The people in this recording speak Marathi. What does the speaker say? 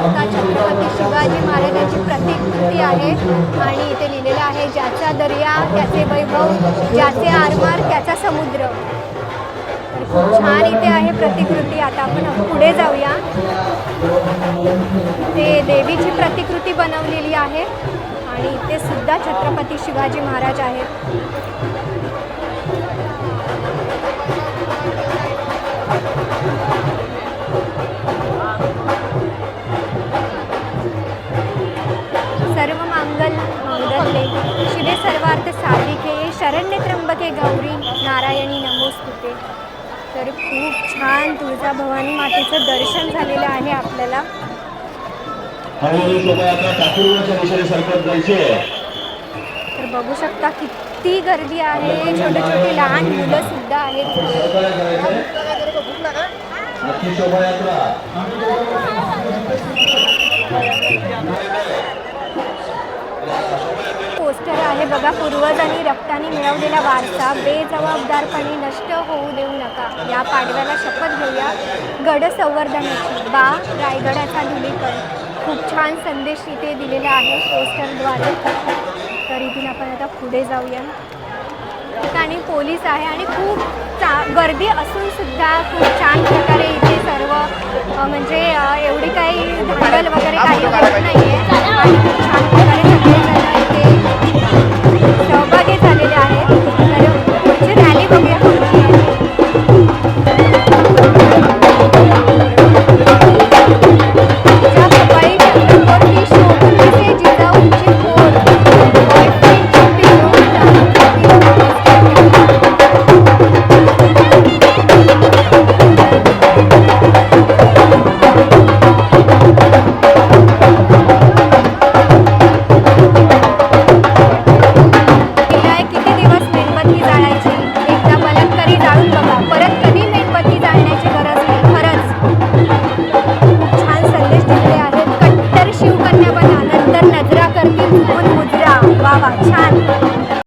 शकता छत्रपती शिवाजी महाराजांची प्रतिकृती आहे आणि इथे लिहिलेलं आहे, ज्याचा दर्या त्याचे वैभव, ज्याचे आरमार त्याचा समुद्र. तर खूप छान इथे आहे प्रतिकृती. आता आपण पुढे जाऊया. ते देवीची प्रतिकृती बनवलेली आहे आणि इथे सुद्धा छत्रपती शिवाजी महाराज आहेत. सर्व मांगल्ये शिवे सर्वार्थ साधिके शरण्य त्र्यंबके गौरी नारायणी नमोस्तुते. तर खूप छान तुळजाभवानी मातेचं दर्शन झालेलं आहे आपल्याला. तर बघू शकता किती गर्दी आहे. छोटे छोटे लहान मुलं सुद्धा आहेत. पोस्टर आहे बघा, पूर्वजांनी रक्ताने मिळवलेला वारसा बेजबाबदारपणे नष्ट होऊ देऊ नका. या पाडव्याला शपथ घेऊया गड संवर्धनाची. बा रायगडाचा धुलीकण. खूप छान संदेश इथे दिलेला आहे पोस्टरद्वारे. तर इथून आपण आता पुढे जाऊया. ठिकाणी पोलीस आहे आणि खूप गर्दी असून सुद्धा खूप छान प्रकारे इथे सर्व म्हणजे एवढी काही